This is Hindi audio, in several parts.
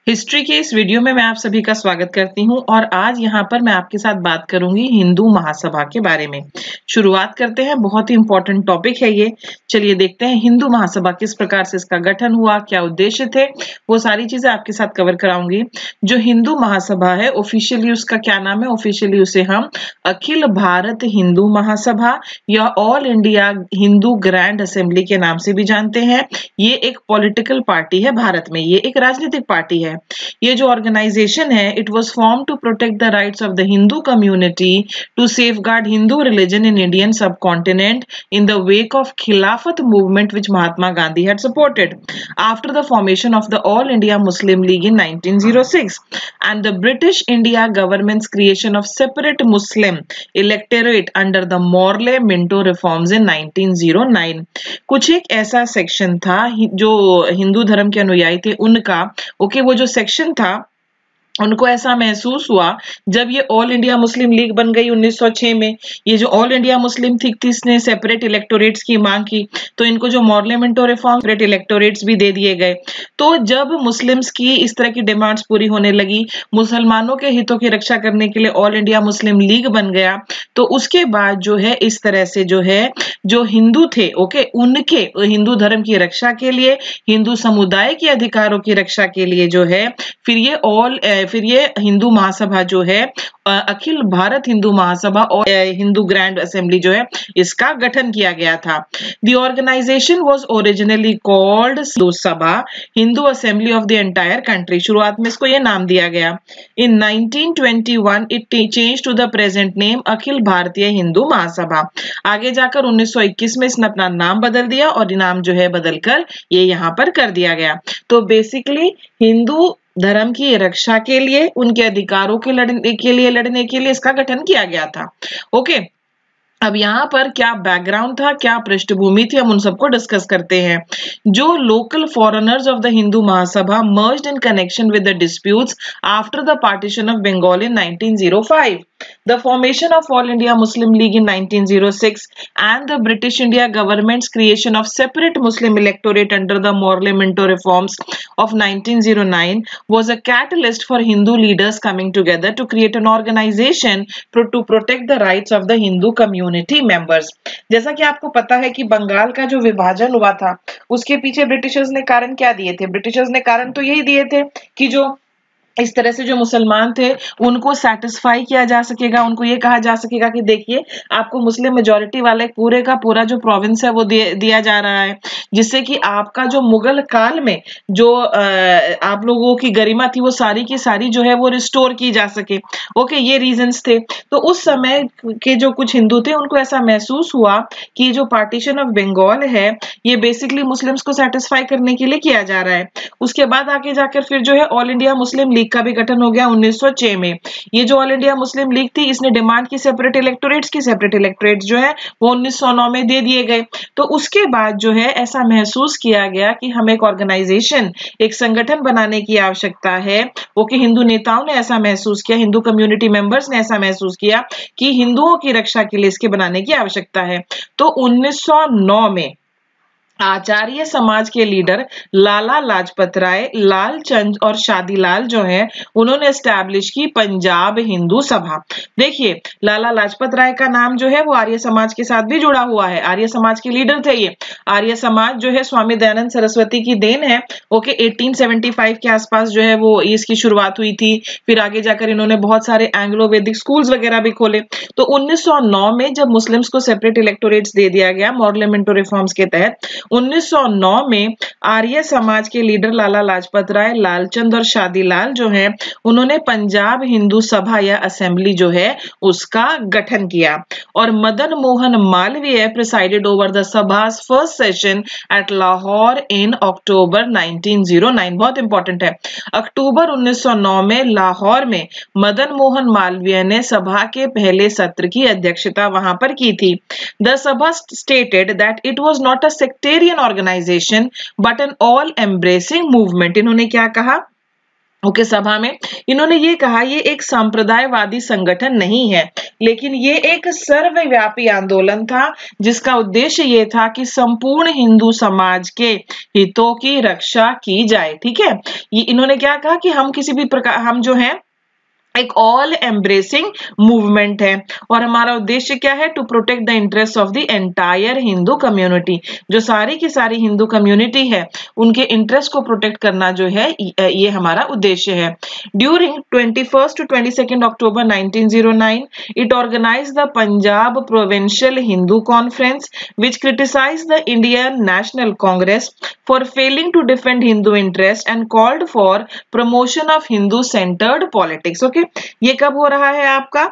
हिस्ट्री के इस वीडियो में मैं आप सभी का स्वागत करती हूं और आज यहां पर मैं आपके साथ बात करूंगी हिंदू महासभा के बारे में। शुरुआत करते हैं, बहुत ही इंपॉर्टेंट टॉपिक है ये। चलिए देखते हैं हिंदू महासभा किस प्रकार से इसका गठन हुआ, क्या उद्देश्य थे, वो सारी चीजें आपके साथ कवर कराऊंगी। जो हिंदू महासभा है ऑफिशियली उसका क्या नाम है? ऑफिशियली उसे हम अखिल भारत हिंदू महासभा या all India Hindu grand assembly के नाम से भी जानते हैं। ये एक पॉलिटिकल पार्टी है भारत में, ये एक राजनीतिक पार्टी है। ये जो ऑर्गेनाइजेशन है it was form to protect the rights of the Hindu community to safeguard Hindu religion in Indian subcontinent in the wake of Khilafat movement which Mahatma Gandhi had supported after the formation of the All India Muslim League in 1906 and the British India government's creation of separate Muslim electorate under the Morley-Minto reforms in 1909। कुछ एक ऐसा सेक्शन था जो हिंदू धर्म के अनुयायी थे उनका, वो जो सेक्शन था उनको ऐसा महसूस हुआ जब ये ऑल इंडिया मुस्लिम लीग बन गई 1906 में। ये जो ऑल इंडिया मुस्लिम थी इसने सेपरेट इलेक्टोरेट्स की मांग की, तो इनको जो मॉर्ले-मिंटो रिफॉर्म सेपरेट इलेक्टोरेट्स भी दे दिए गए। तो जब मुस्लिम्स की इस तरह की डिमांड्स पूरी होने लगी, मुसलमानों के हितों की रक्षा करने के लिए ऑल इंडिया मुस्लिम लीग बन गया। तो उसके बाद जो है इस तरह से जो हिंदू थे उनके हिंदू धर्म की रक्षा के लिए, हिंदू समुदाय के अधिकारों की रक्षा के लिए फिर ये हिंदू महासभा जो है अखिल भारत हिंदू महासभा और हिंदू ग्रैंड असेंबली जो है इसका गठन किया गया था। The organisation was originally called Hindu Sabha, Hindu assembly of the entire country. शुरुआत में इसको ये नाम दिया गया। In 1921 it change to the present name Akhil Bharatiya Hindu Mahasabha. आगे जाकर 1921 में इसने अपना नाम बदल दिया और नाम जो है बदलकर ये यहाँ पर कर दिया गया। तो बेसिकली हिंदू धर्म की रक्षा के लिए, उनके अधिकारों के लड़ने के लिए इसका गठन किया गया था। ओके, अब यहाँ पर क्या बैकग्राउंड था, क्या पृष्ठभूमि थी, हम उन सबको डिस्कस करते हैं। जो local foreigners of the Hindu Mahasabha merged in connection with the disputes after the partition of Bengal in 1905, the formation of All India Muslim League in 1906 and the British India government's creation of separate Muslim electorate under the Morley-Minto reforms of 1909 was a catalyst for Hindu leaders coming together to create an organization to protect the rights of the Hindu community members। जैसा कि आपको पता है कि बंगाल का जो विभाजन हुआ था उसके पीछे ब्रिटिशर्स ने कारण क्या दिए थे? ब्रिटिशर्स ने कारण तो यही दिए थे कि जो इस तरह से जो मुसलमान थे उनको सेटिस्फाई किया जा सकेगा, उनको ये कहा जा सकेगा कि देखिए आपको मुस्लिम मेजॉरिटी वाला पूरे का पूरा जो प्रोविंस है वो दिया जा रहा है, जिससे कि आपका जो मुगल काल में जो आप लोगों की गरिमा थी वो सारी की सारी जो है वो रिस्टोर की जा सके। ओके, ये रीजंस थे। तो उस समय के जो कुछ हिंदू थे उनको ऐसा महसूस हुआ कि जो पार्टीशन ऑफ बंगाल है ये बेसिकली मुस्लिम्स को सेटिस्फाई करने के लिए किया जा रहा है। उसके बाद आगे जाकर फिर जो है ऑल इंडिया मुस्लिम लीग का भी गठन हो गया 1906 में। ये जो ऑल इंडिया मुस्लिम लीग थी इसने डिमांड की सेपरेट इलेक्टोरेट्स जो है वो 1909 में दे दिए गए। तो उसके बाद जो है ऐसा महसूस किया गया कि हमें एक ऑर्गेनाइजेशन, एक संगठन बनाने की आवश्यकता है। हिंदू नेताओं ने ऐसा महसूस किया, हिंदू कम्युनिटी मेंबर्स ने ऐसा महसूस किया कि हिंदुओं की रक्षा के लिए इसके बनाने की आवश्यकता है। तो 1909 में आचार्य समाज के लीडर लाला लाजपत राय, लालचंद और शादीलाल जो है उन्होंने एस्टैब्लिश की पंजाब हिंदू सभा। देखिए लाला लाजपत राय का नाम जो है वो आर्य समाज के साथ भी जुड़ा हुआ है, आर्य समाज के लीडर थे ये। आर्य समाज जो है स्वामी दयानंद सरस्वती की देन है। 1875 के आसपास जो है वो इसकी शुरुआत हुई थी। फिर आगे जाकर इन्होंने बहुत सारे एंग्लो वैदिक स्कूल्स वगैरह भी खोले। तो 1909 में जब मुस्लिम्स को सेपरेट इलेक्टोरेट्स दे दिया गया मॉर्ले-मिंटो रिफॉर्म्स के तहत, 1909 में आर्य समाज के लीडर लाला लाजपत राय, लालचंद और शादीलाल जो है उन्होंने पंजाब हिंदू सभा या असेंबली जो है उसका गठन किया और Madan Mohan Malviya presided over the Sabha's first session at Lahore in October 1909। बहुत इंपॉर्टेंट है, अक्टूबर 1909 में लाहौर में मदन मोहन मालवीय ने सभा के पहले सत्र की अध्यक्षता वहां पर की थी। The Sabha stated that it was not a sectarian organization but an all embracing movement. इन्होंने क्या कहा? ओके, सभा में इन्होंने ये कहा ये एक सांप्रदायवादी संगठन नहीं है, लेकिन ये एक सर्वव्यापी आंदोलन था जिसका उद्देश्य ये था कि संपूर्ण हिंदू समाज के हितों की रक्षा की जाए। ठीक है, ये इन्होंने क्या कहा कि हम किसी भी प्रकार हम जो है एक ऑल एम्ब्रेसिंग मूवमेंट है और हमारा उद्देश्य क्या है, to protect the interest of the entire Hindu community. जो सारी की सारी हिंदू कम्युनिटी है उनके इंटरेस्ट को प्रोटेक्ट करना जो है ये हमारा उद्देश्य है। During 21 to 22 October 1909 it organized the Punjab provincial Hindu conference which criticized the Indian National Congress for failing to defend Hindu interest and called for promotion of Hindu centred politics. Okay, ये कब हो रहा है आपका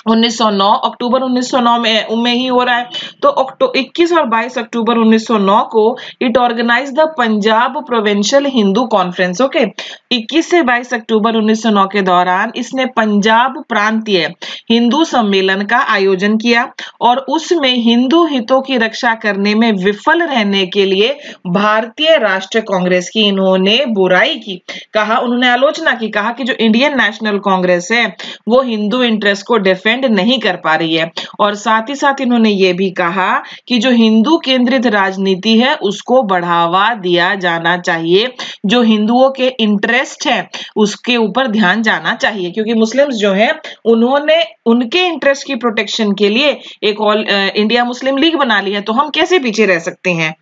1909 अक्टूबर 1909 में ही हो रहा है। तो 21 और 22 अक्टूबर 1909 को it organize the Punjab provincial Hindu conference. Okay, 21 से 22 अक्टूबर 1909 के दौरान इसने पंजाब प्रांतीय हिंदू सम्मेलन का आयोजन किया और उसमें हिंदू हितों की रक्षा करने में विफल रहने के लिए भारतीय राष्ट्रीय कांग्रेस की इन्होंने बुराई की। कहा, उन्होंने आलोचना की, कहा कि जो इंडियन नेशनल कांग्रेस है वो हिंदू इंटरेस्ट को डिफेंड नहीं कर पा रही है और साथ ही साथ इन्होंने ये भी कहा कि जो हिंदू केंद्रित राजनीति है उसको बढ़ावा दिया जाना चाहिए, जो हिंदुओं के इंटरेस्ट है उसके ऊपर ध्यान जाना चाहिए, क्योंकि मुस्लिम्स जो है उन्होंने उनके इंटरेस्ट की प्रोटेक्शन के लिए एक ऑल इंडिया मुस्लिम लीग बना ली है, तो हम कैसे पीछे रह सकते हैं।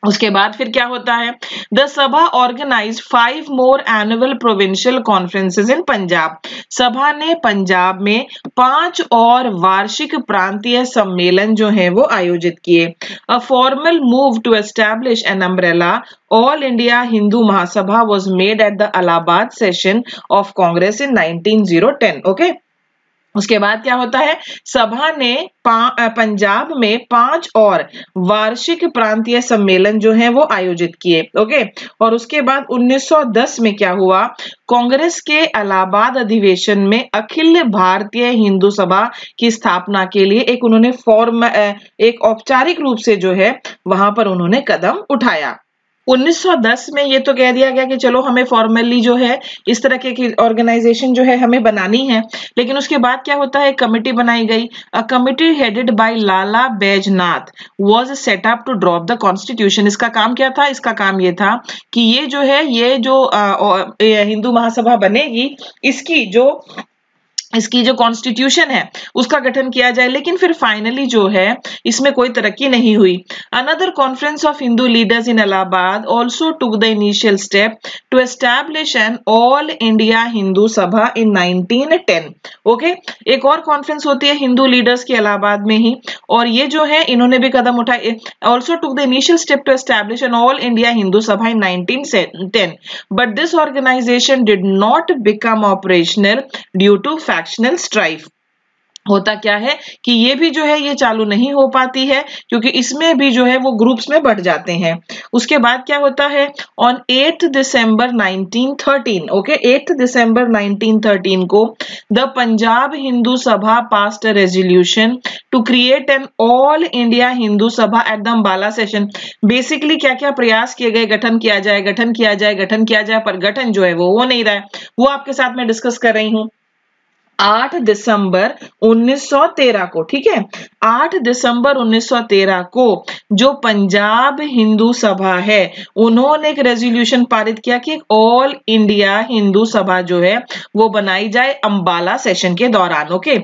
उसके बाद फिर क्या होता है, द सभा ऑर्गेनाइज 5 मोर एनुअल प्रोविंशियल कॉन्फ्रेंसेस इन पंजाब। सभा ने पंजाब में 5 और वार्षिक प्रांतीय सम्मेलन जो है वो आयोजित किए। A formal move to establish an umbrella all India Hindu Mahasabha was made at the Allahabad session of Congress in 1910। Okay, उसके बाद क्या होता है, सभा ने पंजाब में 5 और वार्षिक प्रांतीय सम्मेलन जो है वो आयोजित किए। ओके, और उसके बाद 1910 में क्या हुआ, कांग्रेस के इलाहाबाद अधिवेशन में अखिल भारतीय हिंदू सभा की स्थापना के लिए एक उन्होंने एक औपचारिक रूप से जो है वहां पर उन्होंने कदम उठाया। 1910 में ये तो कह दिया गया कि चलो हमें फॉर्मली जो है इस तरह की ऑर्गेनाइजेशन जो है हमें बनानी है, लेकिन उसके बाद क्या होता है, कमेटी बनाई गई। A committee headed by Lala Baijnath was set up to drop the constitution. इसका काम क्या था, इसका काम ये था कि ये जो हिंदू महासभा बनेगी इसकी जो कॉन्स्टिट्यूशन है उसका गठन किया जाए, लेकिन फिर फाइनली जो है इसमें कोई तरक्की नहीं हुई। Another conference of Hindu leaders in Allahabad also took the initial step to establish an all India Hindu Sabha in 1910। Okay, एक और कॉन्फ्रेंस होती है हिंदू लीडर्स की इलाहाबाद में ही, और ये जो है इन्होंने भी कदम उठाए। Also took the initial step to establish an all India Hindu Sabha in 1910, but this organisation did not become operational due to factional strife. होता क्या है कि ये भी जो है ये चालू नहीं हो पाती है क्योंकि इसमें भी जो है वो ग्रुप्स में बढ़ जाते हैं। उसके बाद क्या होता है, ऑन 8 दिसंबर 1913, ओके, 8 दिसंबर 1913 को the Punjab Hindu Sabha passed a resolution to create an all India Hindu Sabha at the Ambala session. Basically क्या क्या प्रयास किए गए, गठन किया जाए, पर गठन जो है वो हो नहीं रहा है, वो आपके साथ मैं डिस्कस कर रही हूँ। 8 दिसंबर 1913 को, ठीक है, 8 दिसंबर 1913 को जो पंजाब हिंदू सभा है उन्होंने एक रेजोल्यूशन पारित किया कि ऑल इंडिया हिंदू सभा जो है वो बनाई जाए अंबाला सेशन के दौरान। Okay,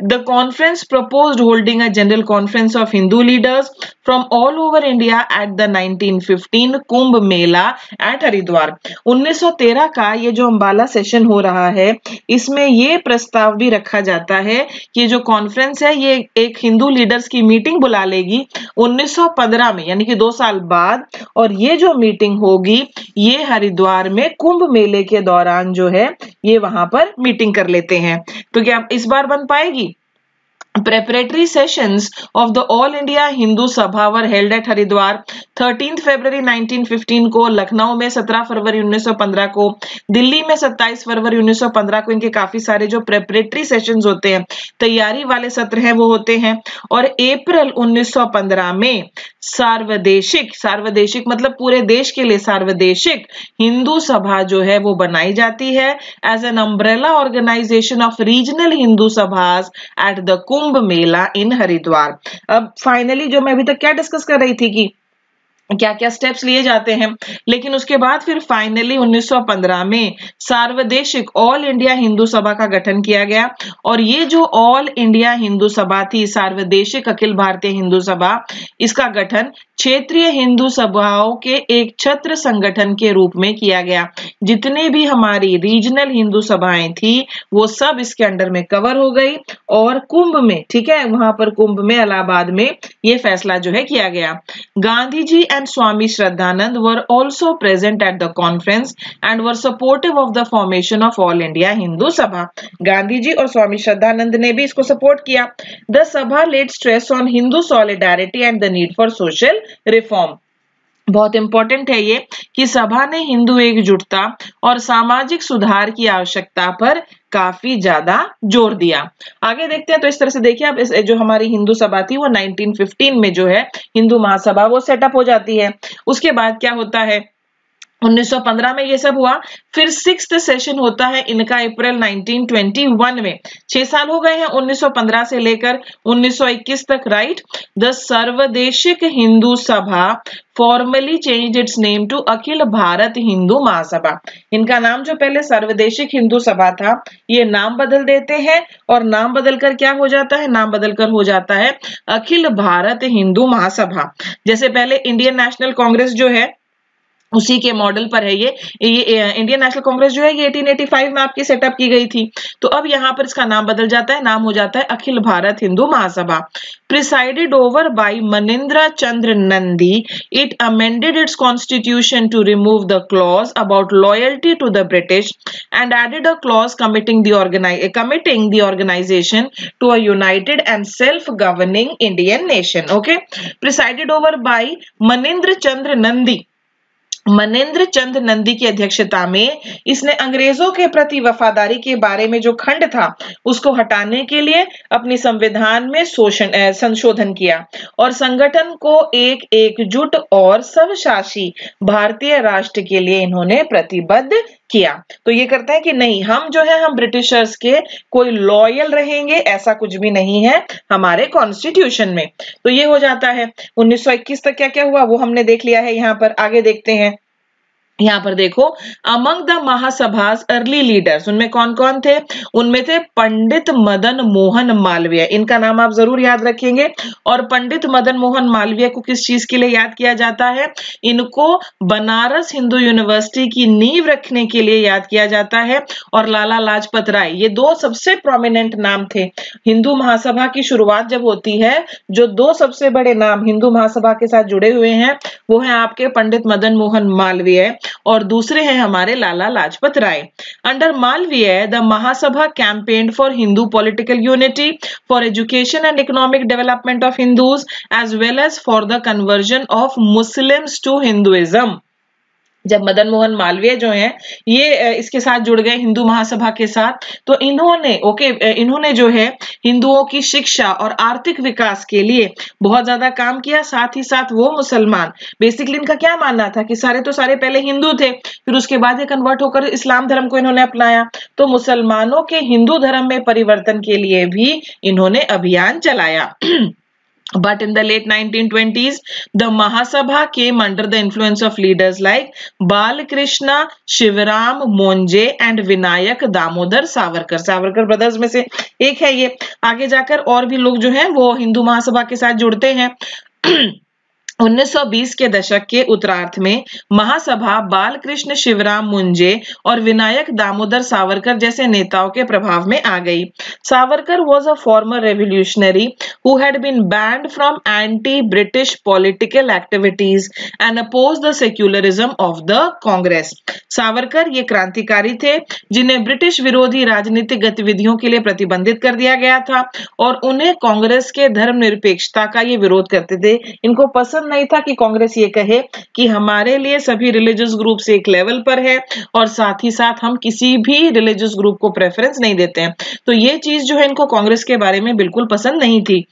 the conference proposed holding a general conference of Hindu leaders from all over India at the 1915 Kumbh Mela at Haridwar. 1913 का ये जो अंबाला सेशन हो रहा है इसमें ये प्रस्ताव भी रखा जाता है कि जो कॉन्फ्रेंस है ये एक हिंदू लीडर्स की मीटिंग बुला लेगी 1915 में, यानी कि 2 साल बाद, और ये जो मीटिंग होगी ये हरिद्वार में कुंभ मेले के दौरान जो है ये वहां पर मीटिंग कर लेते हैं। तो क्या इस बार बन पाएगी? Preparatory sessions of the All India Hindu Sabha were held at Haridwar 13 फरवरी 1915 को, लखनऊ में 17 फरवरी 1915 को, दिल्ली में 27 फरवरी 1915 को। इनके काफी सारे जो प्रेपरेटरी सेशंस होते हैं, तैयारी वाले सत्र हैं, वो होते हैं। और अप्रैल 1915 में सार्वदेशिक मतलब पूरे देश के लिए सार्वदेशिक हिंदू सभा जो है वो बनाई जाती है as an umbrella organisation of regional Hindu Sabhas at the Kumbh Mela in Haridwar. अब फाइनली जो मैं अभी तक क्या डिस्कस कर रही थी कि क्या क्या स्टेप्स लिए जाते हैं, लेकिन उसके बाद फिर फाइनली 1915 में सार्वदेशिक ऑल इंडिया हिंदू सभा का गठन किया गया। और ये जो ऑल इंडिया हिंदू सभा थी, सार्वदेशिक अखिल भारतीय हिंदू सभा, इसका गठन क्षेत्रीय हिंदू सभाओं के एक छत्र संगठन के रूप में किया गया। जितने भी हमारी रीजनल हिंदू सभाएं थी वो सब इसके अंडर में कवर हो गई। और कुंभ में, ठीक है, वहां पर कुंभ में इलाहाबाद में ये फैसला जो है किया गया। Gandhi ji and Swami Shraddhanand were also present at the conference and were supportive of the formation of All India Hindu Sabha. Gandhi ji और स्वामी श्रद्धानंद ने भी इसको सपोर्ट किया। The Sabha laid stress on Hindu solidarity and the need for social reform. बहुत इंपॉर्टेंट है ये कि सभा ने हिंदू एकजुटता और सामाजिक सुधार की आवश्यकता पर काफी ज्यादा जोर दिया। आगे देखते हैं। तो इस तरह से देखिए, अब जो हमारी हिंदू सभा थी वो 1915 में जो है हिंदू महासभा वो सेटअप हो जाती है। उसके बाद क्या होता है, 1915 में ये सब हुआ। फिर 6th सेशन होता है इनका अप्रैल 1921 में। 6 साल हो गए हैं 1915 से लेकर 1921 तक, right. The Sarvadeshik Hindu Sabha formally changed its name to Akhil Bharat Hindu Mahasabha. इनका नाम जो पहले सर्वदेशिक हिंदू सभा था, ये नाम बदल देते हैं और नाम बदलकर क्या हो जाता है, नाम बदलकर हो जाता है अखिल भारत हिंदू महासभा। जैसे पहले इंडियन नेशनल कांग्रेस जो है उसी के मॉडल पर है ये इंडियन नेशनल कांग्रेस जो है ये 1885 में आपकी सेटअप की गई थी। तो अब यहाँ पर इसका नाम बदल जाता है, नाम हो जाता है Akhil Bharat Hindu Mahasabha. Presided over by Manindra Chandra Nandi, it amended its constitution to remove the clause about loyalty to the British and added a clause committing the organisation to a united and self governing Indian nation. Okay, presided over by Manindra Chandra Nandi, Manendra Chand Nandi की अध्यक्षता में इसने अंग्रेजों के प्रति वफादारी के बारे में जो खंड था उसको हटाने के लिए अपनी संविधान में संशोधन किया और संगठन को एक एकजुट और सर्वशासी भारतीय राष्ट्र के लिए इन्होंने प्रतिबद्ध किया। तो ये करता है कि नहीं, हम जो है हम ब्रिटिशर्स के कोई लॉयल रहेंगे, ऐसा कुछ भी नहीं है हमारे कॉन्स्टिट्यूशन में। तो ये हो जाता है। 1921 तक क्या क्या हुआ वो हमने देख लिया है। यहाँ पर आगे देखते हैं। यहाँ पर देखो, अमंग द महासभास अर्ली लीडर्स, उनमें कौन कौन थे, उनमें थे पंडित मदन मोहन मालवीय, इनका नाम आप जरूर याद रखेंगे। और पंडित मदन मोहन मालवीय को किस चीज के लिए याद किया जाता है, इनको बनारस हिंदू यूनिवर्सिटी की नींव रखने के लिए याद किया जाता है। और लाला लाजपत राय, ये दो सबसे प्रोमिनेंट नाम थे। हिंदू महासभा की शुरुआत जब होती है, जो दो सबसे बड़े नाम हिंदू महासभा के साथ जुड़े हुए हैं वो है आपके पंडित मदन मोहन मालवीय और दूसरे हैं हमारे Lala Lajpat Rai. Under Malviya the Mahasabha campaigned for Hindu political unity, for education and economic development of Hindus as well as for the conversion of Muslims to Hinduism. जब मदन मोहन मालवीय जो हैं ये इसके साथ जुड़ गए हिंदू महासभा के साथ, तो इन्होंने जो है हिंदुओं की शिक्षा और आर्थिक विकास के लिए बहुत ज्यादा काम किया। साथ ही साथ वो मुसलमान, बेसिकली इनका क्या मानना था कि सारे तो सारे पहले हिंदू थे, फिर उसके बाद ये कन्वर्ट होकर इस्लाम धर्म को इन्होंने अपनाया। तो मुसलमानों के हिंदू धर्म में परिवर्तन के लिए भी इन्होंने अभियान चलाया। But in the late 1920s, the Mahasabha came under the influence of leaders like Balakrishna, Shivram Monje and Vinayak Damodar Savarkar. Savarkar brothers में से एक है ये। आगे जाकर और भी लोग जो हैं वो हिंदू महासभा के साथ जुड़ते हैं। 1920 के दशक के उत्तरार्ध में महासभा बालकृष्ण शिवराम मुंजे और विनायक दामोदर सावरकर जैसे नेताओं के प्रभाव में आ गई। Savarkar was a former revolutionary who had been banned from anti-British political activities and opposed the secularism of the Congress। Savarkar ये क्रांतिकारी थे जिन्हें ब्रिटिश विरोधी राजनीतिक गतिविधियों के लिए प्रतिबंधित कर दिया गया था और उन्हें कांग्रेस के धर्मनिरपेक्षता का ये विरोध करते थे। इनको पसंद नहीं था कि कांग्रेस ये कहे कि हमारे लिए सभी रिलीजियस ग्रुप्स एक लेवल पर है और साथ ही साथ हम किसी भी रिलीजियस ग्रुप को प्रेफरेंस नहीं देते हैं। तो ये चीज जो है इनको कांग्रेस के बारे में बिल्कुल पसंद नहीं थी।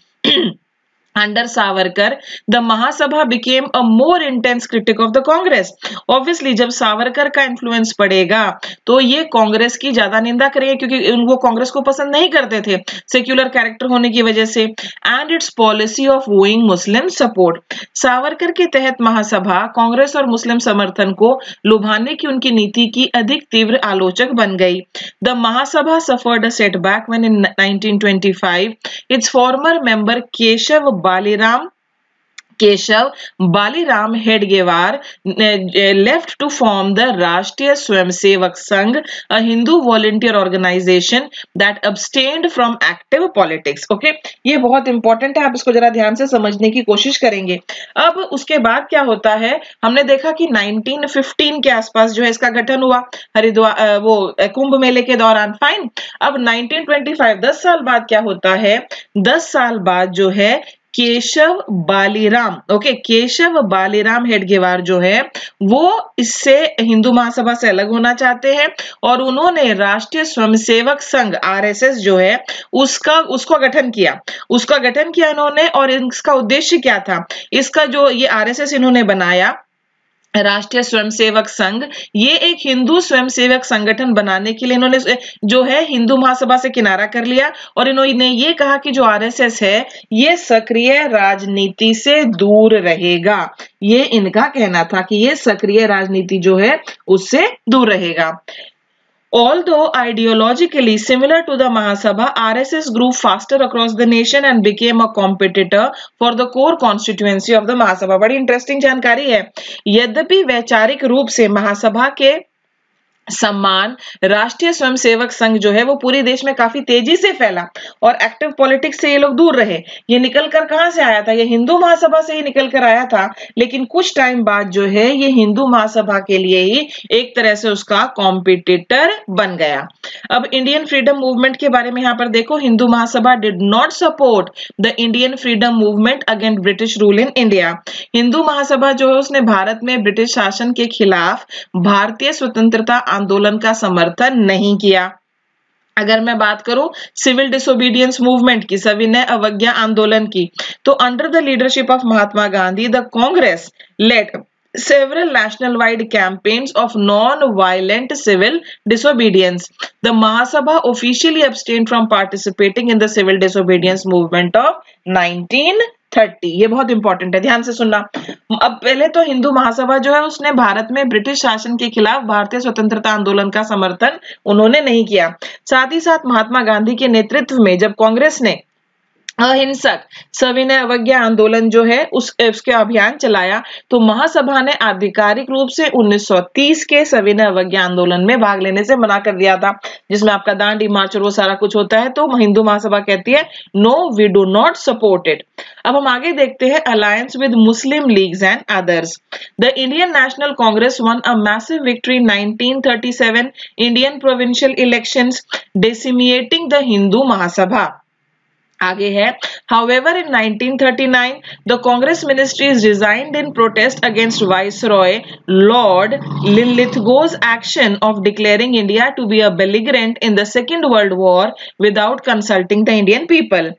Under Savarkar, the Mahasabha became a more intense critic of the Congress. Obviously, जब सावरकर का इन्फ्लुएंस पड़ेगा तो ये कांग्रेस की ज्यादा निंदा करेंगे क्योंकि वो कांग्रेस को पसंद नहीं करते थे सेक्युलर कैरेक्टर होने की वजह से। And its policy of wooing Muslim support. Savarkar के तहत महासभा कांग्रेस और मुस्लिम समर्थन को लुभाने की उनकी नीति की अधिक तीव्र आलोचक बन गई। The Mahasabha suffered a setback when in 1925 its former member Keshav Baliram Hedgewar left to form the राष्ट्रीय Swayamsevak Sangh, a Hindu volunteer organization that abstained from active politics। Okay, ये बहुत इंपॉर्टेंट है, आप इसको जरा ध्यान से समझने की कोशिश करेंगे। अब उसके बाद क्या होता है, हमने देखा कि 1915 के आसपास जो है इसका गठन हुआ हरिद्वार वो कुंभ मेले के दौरान। फाइन। अब 1925 10 साल बाद क्या होता है, 10 साल बाद जो है केशव बालीराम हेडगेवार जो है वो इससे हिंदू महासभा से अलग होना चाहते हैं और उन्होंने राष्ट्रीय स्वयंसेवक संघ आरएसएस जो है उसका गठन किया इन्होंने। और इसका उद्देश्य क्या था, इसका जो ये आरएसएस इन्होंने बनाया राष्ट्रीय स्वयंसेवक संघ, ये एक हिंदू स्वयंसेवक संगठन बनाने के लिए इन्होंने जो है हिंदू महासभा से किनारा कर लिया और इन्होंने ये कहा कि जो आरएसएस है ये सक्रिय राजनीति से दूर रहेगा। ये इनका कहना था कि ये सक्रिय राजनीति जो है उससे दूर रहेगा। Although ideologically similar to the Mahasabha, RSS grew faster across the nation and became a competitor for the core constituency of the Mahasabha। बड़ी इंटरेस्टिंग जानकारी है। यद्यपि वैचारिक रूप से महासभा के सम्मान राष्ट्रीय स्वयंसेवक संघ जो है वो पूरे देश में काफी तेजी से फैला और एक्टिव पॉलिटिक्स से ये लोग दूर रहे। ये निकलकर कहां से आया था, ये हिंदू महासभा से ही निकलकर आया था, लेकिन कुछ टाइम बाद जो है ये हिंदू महासभा के लिए ही एक तरह से उसका कॉम्पिटिटर बन गया। अब इंडियन फ्रीडम मूवमेंट के बारे में यहाँ पर देखो, Hindu Mahasabha did not support the Indian freedom movement against British rule in India. Hindu Mahasabha जो है उसने भारत में ब्रिटिश शासन के खिलाफ भारतीय स्वतंत्रता आंदोलन का समर्थन नहीं किया। अगर मैं बात करूं सिविल डिसोबीडियंस मूवमेंट की, सविनय अवज्ञा आंदोलन की, तो under the leadership of Mahatma Gandhi the Congress led several national-wide campaigns of non-violent civil disobedience. The Mahasabha officially abstained from participating in the civil disobedience movement of 1930। ये बहुत इंपॉर्टेंट है, ध्यान से सुनना। अब पहले तो हिंदू महासभा जो है उसने भारत में ब्रिटिश शासन के खिलाफ भारतीय स्वतंत्रता आंदोलन का समर्थन उन्होंने नहीं किया। साथ ही साथ महात्मा गांधी के नेतृत्व में जब कांग्रेस ने अहिंसक सविनय अवज्ञा आंदोलन जो है उसके अभियान चलाया तो महासभा ने आधिकारिक रूप से 1930 के सविनय अवज्ञा आंदोलन में भाग लेने से मना कर दिया था, जिसमें आपका दांडी मार्च और वो सारा कुछ होता है। तो हिंदू महासभा कहती है no, we do not support it. अब हम आगे देखते हैं alliance with Muslim Leagues and others. The Indian National Congress won a massive victory in 1937 Indian provincial elections decimating the Hindu Mahasabha. आगे है however in 1939 the Congress ministries resigned in protest against Viceroy Lord Linlithgow's action of declaring India to be a belligerent in the Second World War without consulting the Indian people.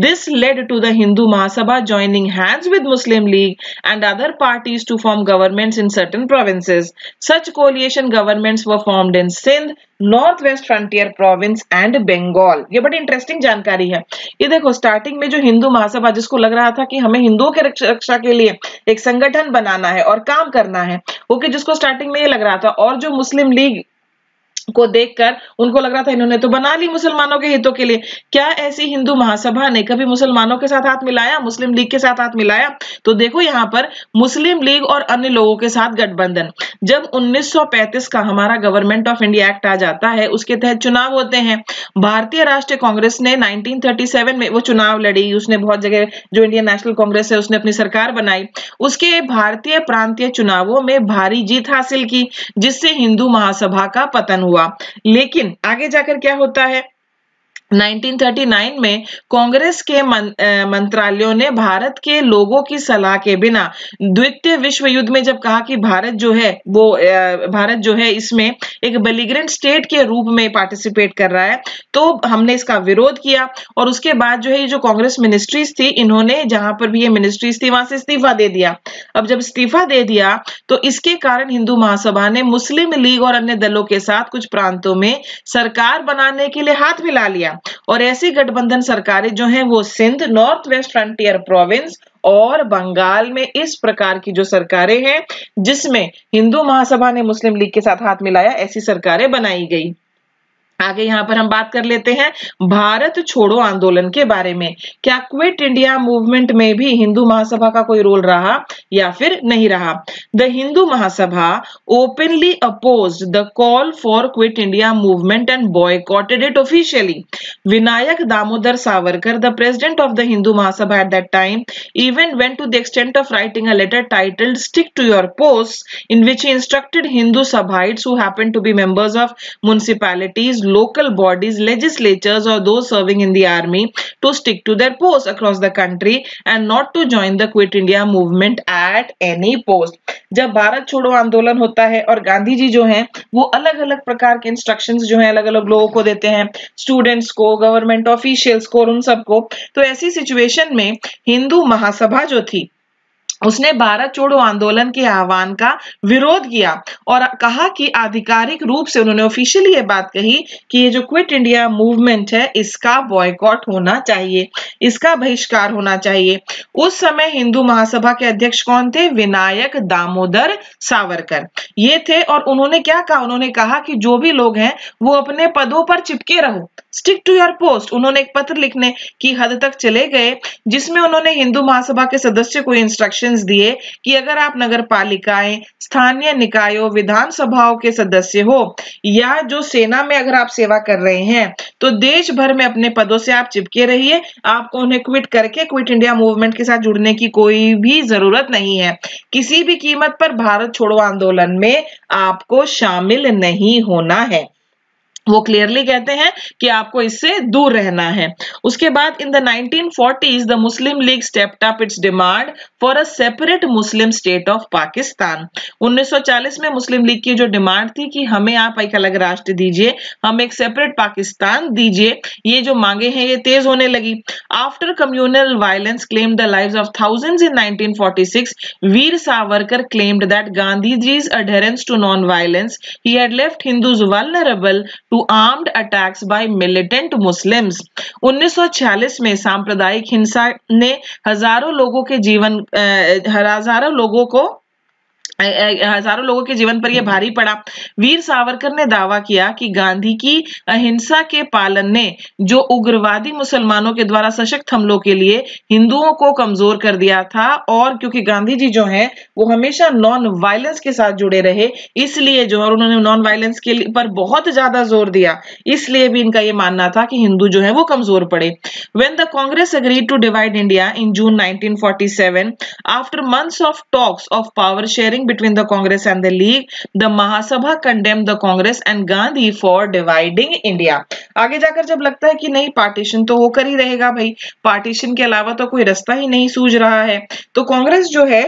This led to the Hindu Mahasabha joining hands with Muslim League and other parties to form governments in certain provinces. Such coalition governments were formed in Sindh, North West Frontier Province and Bengal. ये बड़ी इंटरेस्टिंग जानकारी है। ये देखो स्टार्टिंग में जो हिंदू महासभा जिसको लग रहा था कि हमें हिंदुओं के रक्षा के लिए एक संगठन बनाना है और काम करना है, ओके, जिसको स्टार्टिंग में ये लग रहा था, और जो मुस्लिम लीग को देखकर उनको लग रहा था इन्होंने तो बना ली मुसलमानों के हितों के लिए। क्या ऐसी हिंदू महासभा ने कभी मुसलमानों के साथ हाथ मिलाया, मुस्लिम लीग के साथ हाथ मिलाया? तो देखो यहाँ पर मुस्लिम लीग और अन्य लोगों के साथ गठबंधन। जब 1935 का हमारा गवर्नमेंट ऑफ इंडिया एक्ट आ जाता है, उसके तहत चुनाव होते हैं। भारतीय राष्ट्रीय कांग्रेस ने 1937 में वो चुनाव लड़ी, उसने बहुत जगह, जो इंडियन नेशनल कांग्रेस है उसने अपनी सरकार बनाई। उसके भारतीय प्रांतीय चुनावों में भारी जीत हासिल की, जिससे हिंदू महासभा का पतन हुआ। लेकिन आगे जाकर क्या होता है, 1939 में कांग्रेस के मंत्रालयों ने भारत के लोगों की सलाह के बिना द्वितीय विश्व युद्ध में जब कहा कि भारत जो है इसमें एक बेलिग्रेंट स्टेट के रूप में पार्टिसिपेट कर रहा है, तो हमने इसका विरोध किया। और उसके बाद जो है ये जो कांग्रेस मिनिस्ट्रीज थी, इन्होंने जहां पर भी ये मिनिस्ट्रीज थी वहां से इस्तीफा दे दिया। अब जब इस्तीफा दे दिया तो इसके कारण हिंदू महासभा ने मुस्लिम लीग और अन्य दलों के साथ कुछ प्रांतों में सरकार बनाने के लिए हाथ मिला लिया। और ऐसी गठबंधन सरकारें जो हैं वो Sindh, North West Frontier Province और बंगाल में इस प्रकार की जो सरकारें हैं जिसमें हिंदू महासभा ने मुस्लिम लीग के साथ हाथ मिलाया, ऐसी सरकारें बनाई गई। आगे यहाँ पर हम बात कर लेते हैं भारत छोड़ो आंदोलन के बारे में। क्या क्विट इंडिया मूवमेंट में भी हिंदू महासभा का कोई रोल रहा या फिर नहीं रहा? The Hindu Mahasabha openly opposed the call for quit India movement and boycotted it officially. Vinayak Damodar Savarkar, the president of the Hindu Mahasabha at that time, even went to the extent of writing a letter titled "Stick to your posts," in which he instructed Hindu Sabhites who happened to be members of municipalities, local bodies, legislatures, or those serving in the army to stick to their posts across the country and not to join the Quit India movement at any post. जब भारत छोड़ो आंदोलन होता है और गांधी जी जो हैं वो अलग अलग प्रकार के इंस्ट्रक्शंस जो हैं अलग अलग लोगों को देते हैं, स्टूडेंट्स को, गवर्नमेंट ऑफिशियल्स को और उन सबको, तो ऐसी सिचुएशन में हिंदू महासभा जो थी उसने भारत छोड़ो आंदोलन के आह्वान का विरोध किया और कहा कि आधिकारिक रूप से उन्होंने ऑफिशियली ये बात कही कि ये जो क्विट इंडिया मूवमेंट है इसका बॉयकॉट होना चाहिए, इसका बहिष्कार होना चाहिए। उस समय हिंदू महासभा के अध्यक्ष कौन थे? विनायक दामोदर सावरकर ये थे। और उन्होंने क्या कहा? उन्होंने कहा कि जो भी लोग हैं वो अपने पदों पर चिपके रहो, स्टिक टू योर पोस्ट। उन्होंने एक पत्र लिखने की हद तक चले गए जिसमें उन्होंने हिंदू महासभा के सदस्य को इंस्ट्रक्शंस दिए कि अगर आप नगर पालिकाएं, स्थानीय निकायों, विधानसभाओं के सदस्य हो या जो सेना में अगर आप सेवा कर रहे हैं तो देश भर में अपने पदों से आप चिपके रहिए, आपको उन्हें क्विट करके क्विट इंडिया मूवमेंट के साथ जुड़ने की कोई भी जरूरत नहीं है। किसी भी कीमत पर भारत छोड़ो आंदोलन में आपको शामिल नहीं होना है। वो क्लियरली कहते हैं कि आपको इससे दूर रहना है। उसके बाद in the 1940s the Muslim league stepped up it's demand for a separate Muslim state of Pakistan. 1940 में मुस्लिम लीग की जो डिमांड थी कि हमें आप एक अलग राष्ट्र दीजिए, हम एक सेपरेट पाकिस्तान दीजिए, ये जो मांगे हैं ये तेज होने लगी। After communal violence claimed the lives of thousands in 1946, Veer Savarkar claimed that Gandhiji's adherence to non-violence he had left Hindus vulnerable to armed attacks by militant Muslims। 1946 में सांप्रदायिक हिंसा ने हजारों लोगों के जीवन पर यह भारी पड़ा। वीर सावरकर ने दावा किया कि गांधी की अहिंसा के पालन ने जो उग्रवादी मुसलमानों के द्वारा सशक्त हमलों के लिए हिंदुओं को कमजोर कर दिया था, और क्योंकि गांधी जी जो हैं वो हमेशा नॉन वायलेंस के साथ जुड़े रहे, इसलिए जो, और उन्होंने नॉन वायलेंस के पर बहुत ज्यादा जोर दिया, इसलिए भी इनका ये मानना था कि हिंदू जो है वो कमजोर पड़े। When the Congress agreed to divide India in June 1947, after months of talks of power sharing between the Congress and the League, the Mahasabha condemned the Congress and Gandhi for dividing India। आगे जाकर जब लगता है कि नहीं पार्टीशन तो होकर ही रहेगा भाई, पार्टीशन के अलावा तो कोई रास्ता ही नहीं सूझ रहा है, तो कांग्रेस जो है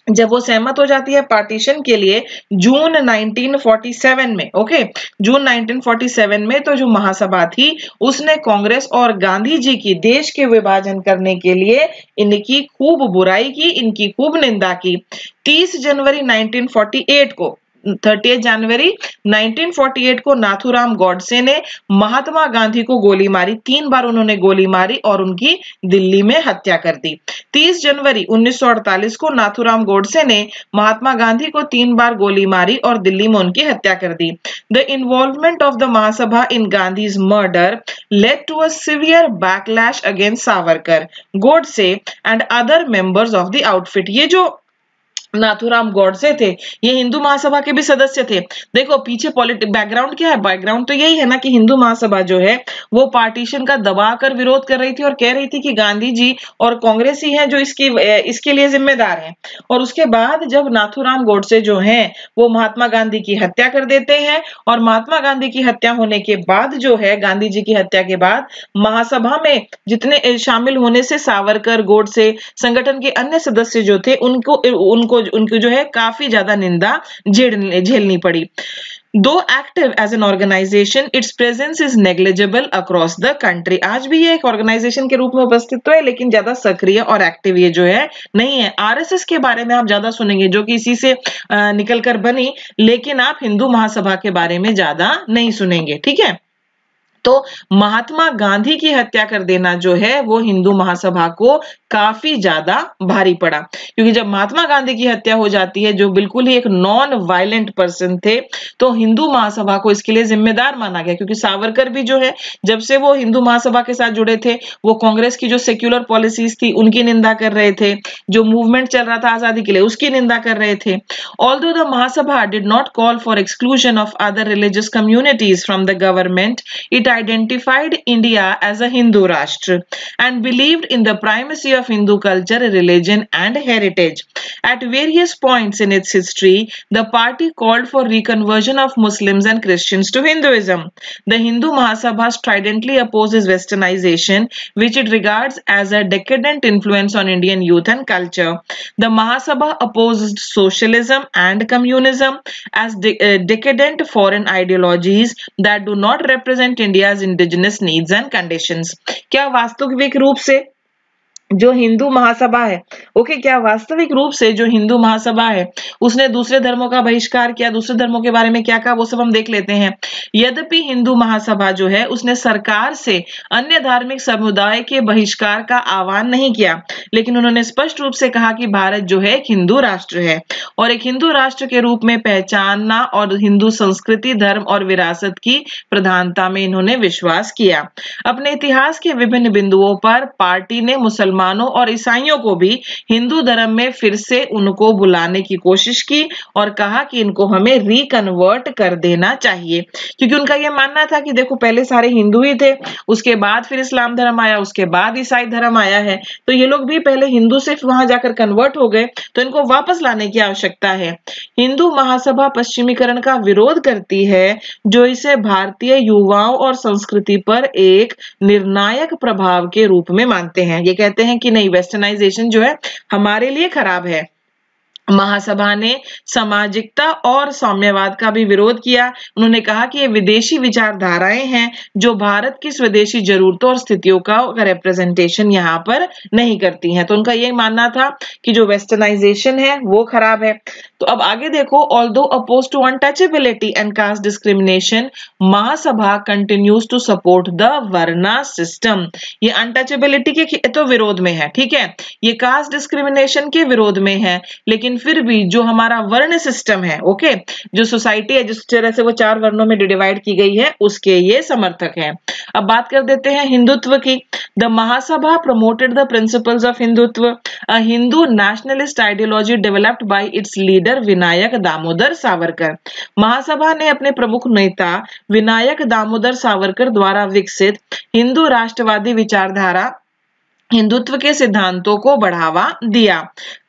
जब वो सहमत हो जाती है पार्टीशन के लिए जून 1947 में, ओके, जून 1947 में, तो जो महासभा थी उसने कांग्रेस और गांधी जी की देश के विभाजन करने के लिए इनकी खूब बुराई की, इनकी खूब निंदा की। 30 जनवरी 1948 को 30 जनवरी 1948 को नाथूराम गॉडसे ने महात्मा गांधी को गोली मारी। 3 बार उन्होंने गोली मारी और उनकी दिल्ली में हत्या कर दी। 30 जनवरी 1948 को नाथूराम गॉडसे ने महात्मा गांधी को 3 बार गोली मारी और दिल्ली में उनकी हत्या कर दी। The involvement of the Mahasabha in Gandhi's murder led to a severe backlash against Savarkar, Godse and other members of the outfit। ये जो नाथूराम गॉडसे थे ये हिंदू महासभा के भी सदस्य थे। देखो पीछे पॉलिटिक बैकग्राउंड क्या है, बैकग्राउंड तो यही है ना कि हिंदू महासभा जो है वो पार्टीशन का दबाकर विरोध कर रही थी और कह रही थी कि गांधी जी और कांग्रेस ही हैं जो इसके लिए जिम्मेदार हैं। और उसके बाद जब नाथूराम गॉडसे जो हैं वो महात्मा गांधी की हत्या कर देते हैं और महात्मा गांधी की हत्या होने के बाद जो है गांधी जी की हत्या के बाद महासभा में जितने शामिल होने से सावरकर, गोडसे, संगठन के अन्य सदस्य जो थे उनको जो है काफी ज्यादा निंदा झेलनी पड़ी। Though active as an organization its presence is negligible across the country. आज भी ये एक ऑर्गेनाइजेशन के रूप में उपस्थित तो है लेकिन ज्यादा सक्रिय और एक्टिव ये जो है नहीं है। आरएसएस के बारे में आप ज्यादा सुनेंगे जो कि इसी से निकलकर बनी, लेकिन आप हिंदू महासभा के बारे में ज्यादा नहीं सुनेंगे। ठीक है, तो महात्मा गांधी की हत्या कर देना जो है वो हिंदू महासभा को काफी ज्यादा भारी पड़ा, क्योंकि जब महात्मा गांधी की हत्या हो जाती है जो बिल्कुल ही एक नॉन वायलेंट पर्सन थे तो हिंदू महासभा को इसके लिए जिम्मेदार माना गया। क्योंकि सावरकर भी जो है जब से वो हिंदू महासभा के साथ जुड़े थे वो कांग्रेस की जो सेक्युलर पॉलिसीज थी उनकी निंदा कर रहे थे, जो मूवमेंट चल रहा था आजादी के लिए उसकी निंदा कर रहे थे। Although the Mahasabha did not call for exclusion of other religious communities from the government, it identified India as a Hindu Rashtra and believed in the primacy of Hindu culture, religion and heritage. At various points in its history, the party called for reconversion of Muslims and Christians to Hinduism. The Hindu Mahasabha stridently opposes westernization, which it regards as a decadent influence on Indian youth and culture. The Mahasabha opposed socialism and communism as decadent foreign ideologies that do not represent India's indigenous needs and conditions। क्या वास्तविक रूप से जो हिंदू महासभा है क्या वास्तविक रूप से जो हिंदू महासभा है उसने दूसरे धर्मों का बहिष्कार किया, दूसरे धर्मों के बारे में क्या कहा वो सब हम देख लेते हैं। यद्यपि हिंदू महासभा जो है उसने सरकार से अन्य धार्मिक समुदाय के बहिष्कार का आह्वान नहीं किया, लेकिन उन्होंने स्पष्ट रूप से कहा कि भारत जो है एक हिंदू राष्ट्र है और एक हिंदू राष्ट्र के रूप में पहचानना और हिंदू संस्कृति, धर्म और विरासत की प्रधानता में इन्होंने विश्वास किया। अपने इतिहास के विभिन्न बिंदुओं पर पार्टी ने मुसलमानों और ईसाइयों को भी हिंदू धर्म में फिर से उनको बुलाने की कोशिश की और कहा कि इनको हमें रिकन्वर्ट कर देना चाहिए, क्योंकि उनका यह मानना था कि देखो पहले सारे हिंदू ही थे, उसके बाद फिर इस्लाम धर्म आया, उसके बाद ईसाई धर्म आया है, तो ये लोग भी पहले हिंदू से वहां जाकर कन्वर्ट हो गए, तो इनको वापस लाने की आवश्यकता है। हिंदू महासभा पश्चिमीकरण का विरोध करती है जो इसे भारतीय युवाओं और संस्कृति पर एक निर्णायक प्रभाव के रूप में मानते हैं। ये कहते हैं कि नहीं, वेस्टर्नाइजेशन जो है हमारे लिए खराब है। महासभा ने सामाजिकता और साम्यवाद का भी विरोध किया। उन्होंने कहा कि ये विदेशी विचारधाराएं हैं जो भारत की स्वदेशी जरूरतों और स्थितियों का रिप्रेजेंटेशन यहाँ पर नहीं करती हैं। तो उनका ये मानना था कि जो वेस्टर्नाइजेशन है वो खराब है। तो अब आगे देखो, although oppose to untouchability and caste discrimination, Mahasabha continues to support the varna system. ये अनटचेबिलिटी के तो विरोध में है, ठीक है, ये कास्ट डिस्क्रिमिनेशन के विरोध में है, लेकिन फिर भी जो हमारा वर्ण सिस्टम है, ओके, जो सोसाइटी है जिस तरह से वो 4 वर्णों में डिवाइड की गई है उसके ये समर्थक हैं। अब बात कर देते हैं हिंदुत्व की। The Mahasabha promoted the principles of Hindutva, a Hindu nationalist ideology developed by its leader Vinayak Damodar Savarkar. Mahasabha ने अपने प्रमुख नेता विनायक दामोदर सावरकर द्वारा विकसित हिंदू राष्ट्रवादी विचारधारा हिंदुत्व के सिद्धांतों को बढ़ावा दिया।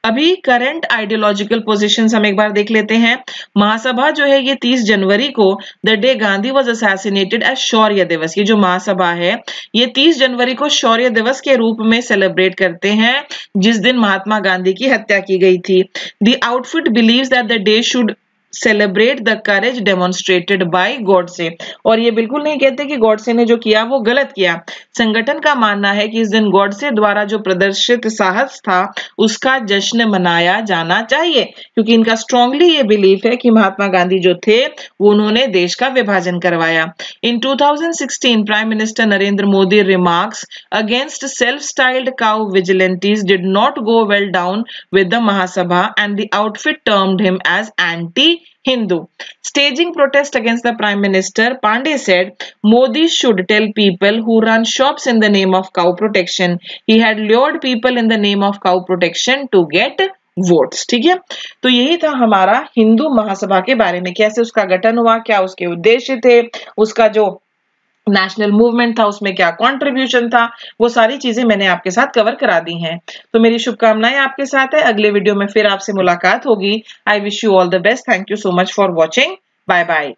अभी करंट आइडियोलॉजिकल पोजीशंस हम एक बार देख लेते हैं। महासभा जो है ये 30 जनवरी को the day Gandhi was assassinated as Shaurya Diwas, ये जो महासभा है ये 30 जनवरी को शौर्य दिवस के रूप में सेलिब्रेट करते हैं जिस दिन महात्मा गांधी की हत्या की गई थी। The outfit believes that the day should celebrate the courage demonstrated by Godse. और ये बिल्कुल नहीं कहते कि गॉडसे ने जो किया वो गलत किया। संगठन का मानना है कि इस दिन गॉडसे द्वारा जो प्रदर्शित साहस था उसका जश्न मनाया जाना चाहिए, क्योंकि इनका स्ट्रांगली ये बिलीफ है कि महात्मा गांधी जो थे वो उन्होंने देश का विभाजन करवाया। इन 2016 prime minister Narendra Modi remarks against self-styled cow vigilantes did not go well down with the Mahasabha, and the outfit termed him as anti-Hindu. Staging protest against the Prime Minister, Pandey said Modi should tell people who run shops in the name of cow protection he had lured people in the name of cow protection to get votes. ठीक है, तो यही था हमारा हिंदू महासभा के बारे में, कैसे उसका गठन हुआ, क्या उसके उद्देश्य थे, उसका जो नेशनल मूवमेंट था उसमें क्या कंट्रीब्यूशन था, वो सारी चीजें मैंने आपके साथ कवर करा दी हैं। तो मेरी शुभकामनाएं आपके साथ है, अगले वीडियो में फिर आपसे मुलाकात होगी। I wish you all the best. Thank you so much for watching. Bye bye.